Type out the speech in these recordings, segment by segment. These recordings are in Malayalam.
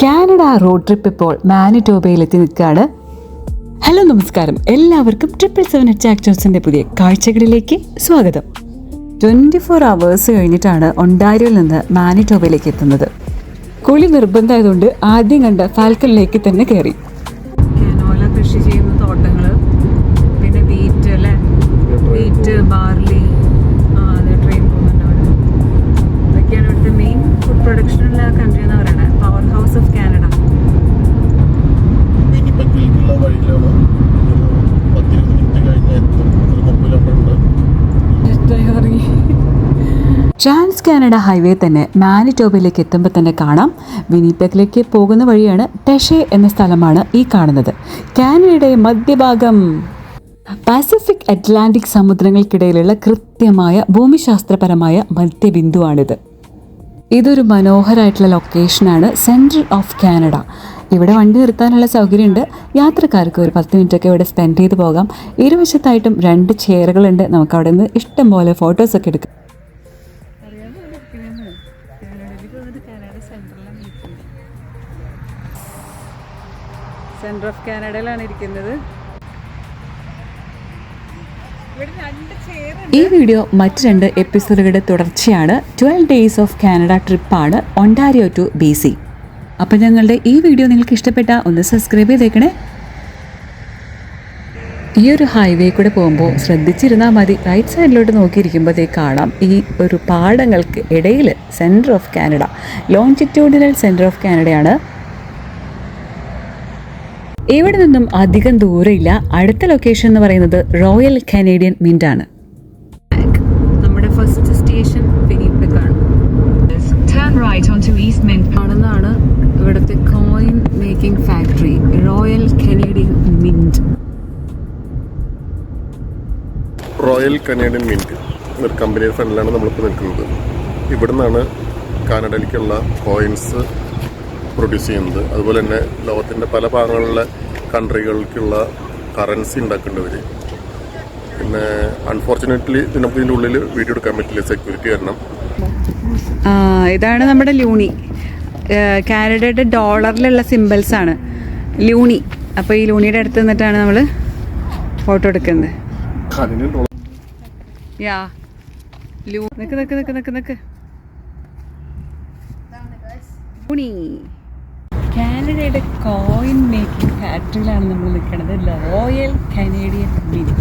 കാനഡ റോഡ് ട്രിപ്പ് ഇപ്പോൾ മാനിറ്റോബയിലെത്തി നിൽക്കുകയാണ്. ഹലോ നമസ്കാരം, എല്ലാവർക്കും 777 ആക്ടേഴ്സിൻ്റെ പുതിയ കാഴ്ചകളിലേക്ക് സ്വാഗതം. 24 hours കഴിഞ്ഞിട്ടാണ് ഒണ്ടാരിയോയിൽ നിന്ന് മാനിറ്റോബയിലേക്ക് എത്തുന്നത്. കുളി നിർബന്ധമായതുകൊണ്ട് ആദ്യം കണ്ട ഫാൽക്കണിലേക്ക് തന്നെ കയറി. കനോല കൃഷി ചെയ്യുന്ന തോട്ടങ്ങൾ, പിന്നെ വീറ്റ് അല്ലേ, വീറ്റ്, ബാർലി, ട്രെയിൻ പോകുന്നുണ്ട് അവിടെ. ഇതൊക്കെയാണ് ഇവിടുത്തെ മെയിൻ ഫുഡ് പ്രൊഡക്ഷനുള്ള കൺട്രി എന്ന് പറയുന്നത്. Power house of Canada. Trans Canada highway തന്നെ മാനിറ്റോബയിലേക്ക് എത്തുമ്പോൾ തന്നെ കാണാം. വിനിപെഗിലേക്ക് പോകുന്ന വഴിയാണ് ടെഷെ എന്ന സ്ഥലമാണ് ഈ കാണുന്നത്. കാനഡയുടെ മധ്യഭാഗം. പസഫിക് അറ്റ്ലാന്റിക് സമുദ്രങ്ങൾക്കിടയിലുള്ള കൃത്യമായ ഭൂമിശാസ്ത്രപരമായ മധ്യബിന്ദുവാണിത്. ഇതൊരു മനോഹരമായിട്ടുള്ള ലൊക്കേഷനാണ്, സെൻട്രൽ ഓഫ് കാനഡ. ഇവിടെ വണ്ടി നിർത്താനുള്ള സൗകര്യമുണ്ട്. യാത്രക്കാർക്ക് ഒരു 10 മിനിറ്റൊക്കെ ഇവിടെ സ്പെൻഡ് ചെയ്ത് പോകാം. ഇരുവശത്തായിട്ടും 2 ചെയറുകളുണ്ട്. നമുക്ക് അവിടെ നിന്ന് ഇഷ്ടം പോലെ ഫോട്ടോസൊക്കെ എടുക്കാം. സെൻട്രൽ ഓഫ് കാനഡയിലാണ് ഇരിക്കുന്നത്. ഈ വീഡിയോ മറ്റ് 2 എപ്പിസോഡുകളുടെ തുടർച്ചയാണ്. 12 days ഓഫ് കാനഡ ട്രിപ്പാണ് ഒണ്ടാരിയോ ടു BC. അപ്പോൾ ഞങ്ങളുടെ ഈ വീഡിയോ നിങ്ങൾക്ക് ഇഷ്ടപ്പെട്ട ഒന്ന് സബ്സ്ക്രൈബ് ചെയ്തേക്കണേ. ഈ ഒരു ഹൈവേ കൂടെ പോകുമ്പോൾ ശ്രദ്ധിച്ചിരുന്നാൽ മതി. റൈറ്റ് സൈഡിലോട്ട് നോക്കിയിരിക്കുമ്പോഴത്തേക്ക് കാണാം ഈ ഒരു പാടങ്ങൾക്ക് ഇടയിൽ centre of Canada, longitudinal centre of കാനഡയാണ്. ഇവിടെ നിന്നും അധികം ദൂരമില്ല. അടുത്ത ലൊക്കേഷൻ എന്ന് പറയുന്നത് റോയൽ കനേഡിയൻ മിന്റ് ആണ്. നമ്മുടെ ഫസ്റ്റ് സ്റ്റേഷൻ വിനിപെഗ് ആണ്. ആണെന്നാണ് ഇവിടുത്തെ coin making factory, royal Canadian mint. Royal Canadian mint ഒരു കമ്പനിയുടെ ഫ്രണ്ടിലാണ് നമ്മളിപ്പോൾ നിൽക്കുന്നത്. ഇവിടെ നിന്നാണ് കാനഡയിലേക്കുള്ള കോയിൻസ് പ്രൊഡ്യൂസ് ചെയ്യുന്നത്. അതുപോലെ തന്നെ ലോകത്തിൻ്റെ പല ഭാഗങ്ങളിലെ കൺട്രികൾക്കുള്ള കറൻസി ഉണ്ടാക്കേണ്ടവർ. പിന്നെ അൺഫോർച്ചുനേറ്റ്ലി നമുക്ക് ഇതിൻ്റെ ഉള്ളിൽ വീഡിയോ എടുക്കാൻ പറ്റില്ല, സെക്യൂരിറ്റി കാരണം. ഇതാണ് നമ്മുടെ ലൂണി. കാനഡയുടെ ഡോളറിലുള്ള സിമ്പിൾസ് ആണ് ലൂണി. അപ്പോൾ ഈ ലൂണിയുടെ അടുത്ത് നിന്നിട്ടാണ് നമ്മൾ ഫോട്ടോ എടുക്കുന്നത്. ലൂണി കാനഡയുടെ കോയിൻ മേക്കിംഗ് ഫാക്ടറിയിലാണ് നമ്മൾ നിൽക്കുന്നത്. Royal Canadian mint.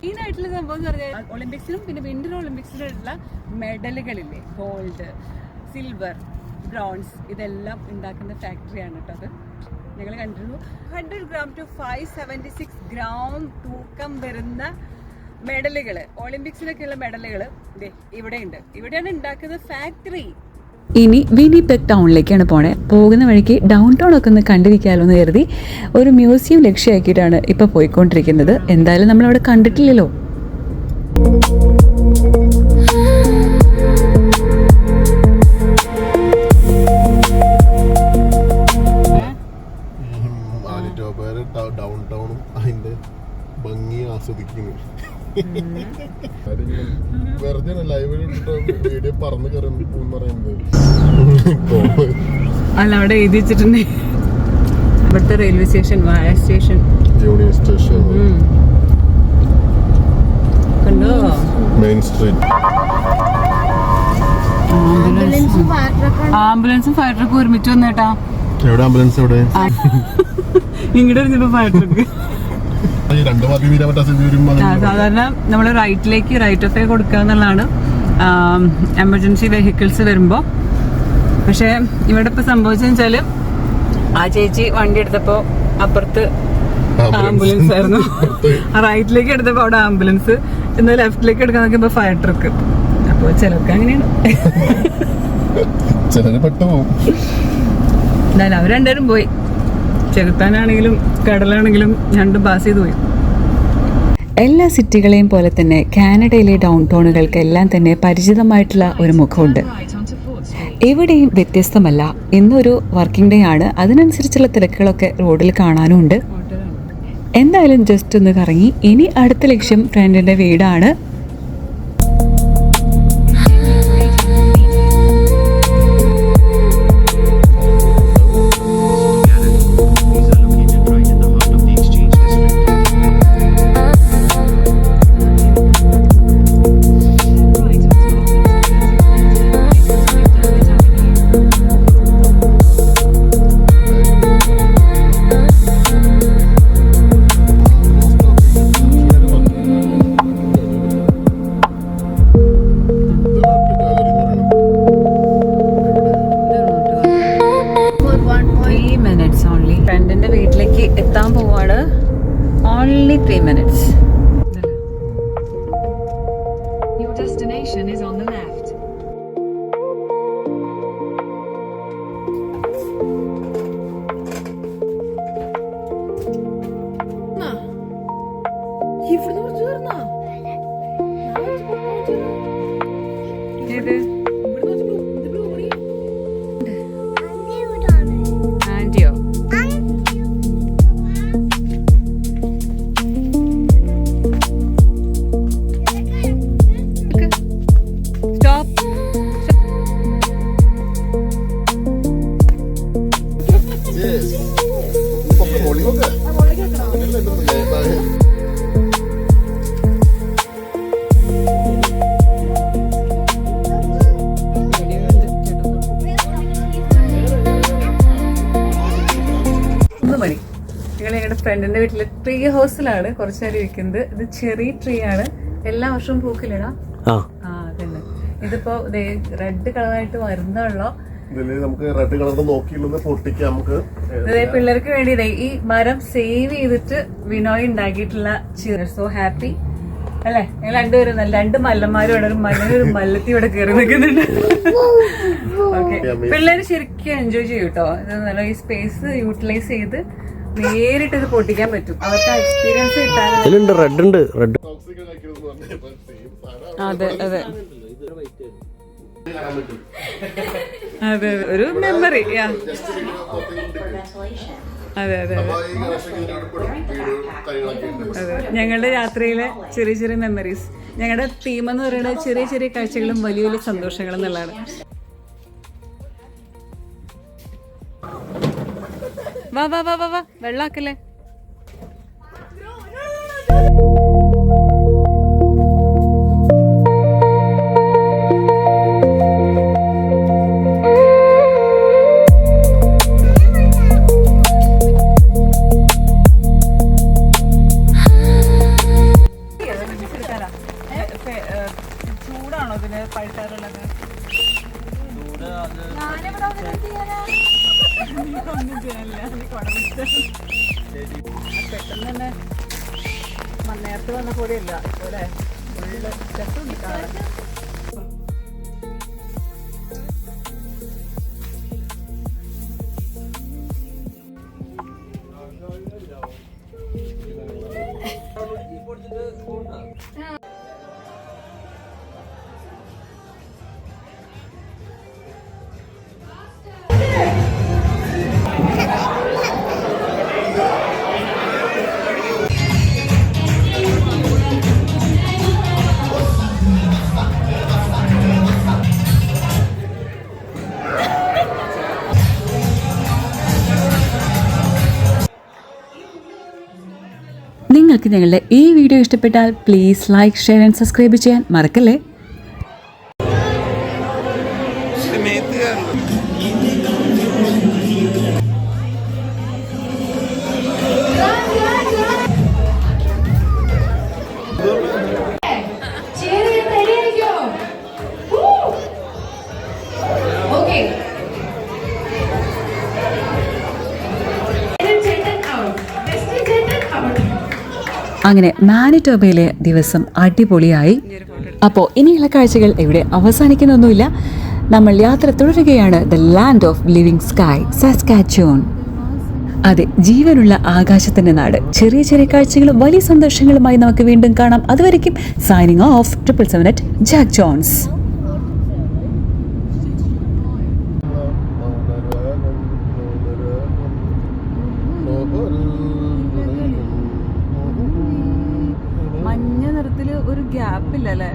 ഈ നാട്ടിലെ സംഭവം എന്ന് പറഞ്ഞാൽ ഒളിമ്പിക്സിനും പിന്നെ വിന്റർ ഒളിമ്പിക്സിലുള്ള മെഡലുകളില്ലേ, ഗോൾഡ്, സിൽവർ, ബ്രോൺസ്, ഇതെല്ലാം ഉണ്ടാക്കുന്ന ഫാക്ടറിയാണ് കേട്ടോ അത്. ഞങ്ങൾ കണ്ടിരുന്നു. 100 gram to 576 gram തൂക്കം വരുന്ന മെഡലുകൾ, ഒളിമ്പിക്സിലൊക്കെയുള്ള മെഡലുകൾ ഇവിടെയുണ്ട്. ഇവിടെയാണ് ഉണ്ടാക്കുന്ന ഫാക്ടറി. ഇനി വിനിപെഗ് ടൗണിലേക്കാണ് പോണേ. പോകുന്ന വഴിക്ക് ഡൗൺ ടൗൺ ഒക്കെ ഒന്ന് കണ്ടിരിക്കാമല്ലോ എന്ന് കരുതി ഒരു മ്യൂസിയം ലക്ഷ്യമാക്കിയിട്ടാണ് ഇപ്പോൾ പോയിക്കൊണ്ടിരിക്കുന്നത്. എന്തായാലും നമ്മളവിടെ കണ്ടിട്ടില്ലല്ലോ. ഡൗൺ ടൗണും അതിന്റെ ഭംഗി ആസ്വദിക്കുന്നു. വെറുതെ ലൈവ് വീഡിയോ പറന്ന് കയറുന്ന പറയുന്നത്. അല്ല, അവിടെ എഴുതി വെച്ചിട്ടുണ്ട് ഇവിടുത്തെ റെയിൽവേ സ്റ്റേഷൻ, വായ സ്റ്റേഷൻ, യൂണിയൻ സ്റ്റേഷൻ, കണ്ടോ, മെയിൻ സ്ട്രീറ്റ്. ആംബുലൻസും ഫയർ ട്രക്കും ഒരുമിച്ച് വന്നേട്ടാ. എവിടെ ആംബുലൻസ്? എവിടെ? ഇങ്ങോട്ട് വരുന്നപ്പോ ഫയർ ട്രക്ക്. സാധാരണ നമ്മൾ റൈറ്റ് ഓഫ് വേ കൊടുക്കുക എന്നുള്ളതാണ് എമർജൻസി വെഹിക്കിൾസ് വരുമ്പോൾ. പക്ഷെ ഇവിടെ ഇപ്പൊ സംഭവിച്ചെന്ന് വെച്ചാല് ആ ചേച്ചി വണ്ടി എടുത്തപ്പോ അപ്പുറത്ത് ആംബുലൻസ് ആയിരുന്നു. റൈറ്റിലേക്ക് എടുത്തപ്പോ അവിടെ ആംബുലൻസ്, എന്നാൽ ലെഫ്റ്റിലേക്ക് എടുക്കാൻ നോക്കിയപ്പോ ഫയർ ട്രക്ക്. അപ്പൊ ചിലർക്ക് അങ്ങനെയാണ്. എന്തായാലും അവർ രണ്ടുപേരും പോയി. ചെറുത്താനാണെങ്കിലും കടലാണെങ്കിലും രണ്ടും പാസ് ചെയ്തു പോയി. എല്ലാ സിറ്റികളെയും പോലെ തന്നെ കാനഡയിലെ ഡൗൺ ടൗണുകൾക്ക് എല്ലാം തന്നെ പരിചിതമായിട്ടുള്ള ഒരു മുഖമുണ്ട്. എവിടെയും വ്യത്യസ്തമല്ല. ഇന്നൊരു വർക്കിംഗ് ഡേ ആണ്, അതിനനുസരിച്ചുള്ള തിരക്കുകളൊക്കെ റോഡിൽ കാണാനുമുണ്ട്. എന്തായാലും ജസ്റ്റ് ഒന്ന് കറങ്ങി. ഇനി അടുത്ത ലക്ഷ്യം ഫ്രണ്ടിന്റെ വീടാണ്. ഫ്രണ്ടിന്റെ വീട്ടിലേക്ക് എത്താൻ പോവാണ്. Only 3 minutes. Your destination is on the left. ആന്റിയോ? ഞങ്ങളുടെ ഫ്രണ്ടിന്റെ വീട്ടില് ട്രീ ഹൗസിലാണ് കുറച്ചു നേരം ഇരിക്കുന്നത്. ഇത് ചെറിയ ട്രീ ആണ്, എല്ലാ വർഷവും പൂക്കിലിടാ. അതന്നെ. ഇതിപ്പോ റെഡ് കളറായിട്ട് വരുന്നുള്ളൂ. നമുക്ക് റെഡ് കളർ നോക്കിയില്ലെന്ന് പൊട്ടിക്കാം. നമുക്ക് പിള്ളേർക്ക് വേണ്ടി ഈ മരം സേവ് ചെയ്തിട്ട് വിനോയ് ഉണ്ടാക്കിയിട്ടുള്ള ചിയർ. സോ ഹാപ്പി അല്ലെ? ഞങ്ങൾ രണ്ടുപേരും നല്ല 2 മല്ലന്മാരും ഒരു മല്ലൊരു മല്ലത്തി ഇവിടെ കയറി നിൽക്കുന്നുണ്ട്. ഓക്കെ, പിള്ളേര് ശരിക്കും എൻജോയ് ചെയ്യും കേട്ടോ. ഇത് നല്ല ഈ സ്പേസ് യൂട്ടിലൈസ് ചെയ്ത് നേരിട്ട് ഇത് പൊട്ടിക്കാൻ പറ്റും. അവർക്ക് എക്സ്പീരിയൻസ് കിട്ടാൻ. അതെ അതെ അതെ, ഒരു മെമ്മറി. അതെ അതെ അതെ, ഞങ്ങളുടെ യാത്രയിലെ ചെറിയ ചെറിയ മെമ്മറീസ്. ഞങ്ങളുടെ തീം എന്ന് പറയുന്നത് ചെറിയ ചെറിയ കാഴ്ചകളും വലിയ വലിയ സന്തോഷങ്ങളും എന്നുള്ളതാണ്. വാ വാ വാ വാ വാ, വെള്ളാക്കല്ലേ. ചൂടാണോ ഇതിന് പഴുത്താറുള്ളത്? പെട്ടെന്ന് തന്നെ നേരത്തെ വന്ന പോലെയല്ല ഇവിടെ ഫുള്ള് രസമുണ്ട് കാണാൻ. നിങ്ങൾക്ക് ഞങ്ങളുടെ ഈ വീഡിയോ ഇഷ്ടപ്പെട്ടാൽ please like, share and subscribe ചെയ്യാൻ മറക്കല്ലേ. അങ്ങനെ മാനിറ്റോബയിലെ ദിവസം അടിപൊളിയായി. അപ്പോൾ ഇനിയുള്ള കാഴ്ചകൾ ഇവിടെ അവസാനിക്കുന്നൊന്നുമില്ല. നമ്മൾ യാത്ര തുടരുകയാണ്. The land of living sky, Saskatchewan. അതെ, ജീവനുള്ള ആകാശത്തിന്റെ നാട്. ചെറിയ ചെറിയ കാഴ്ചകളും വലിയ സന്തോഷങ്ങളുമായി നമുക്ക് വീണ്ടും കാണാം. അതുവരെയ്ക്കും സൈനിങ് ഓഫ് 777 ജാക്ക് ജോൺസ്. മഞ്ഞ നിറത്തില് ഒരു ഗ്യാപ്പ് ഇല്ലല്ലേ?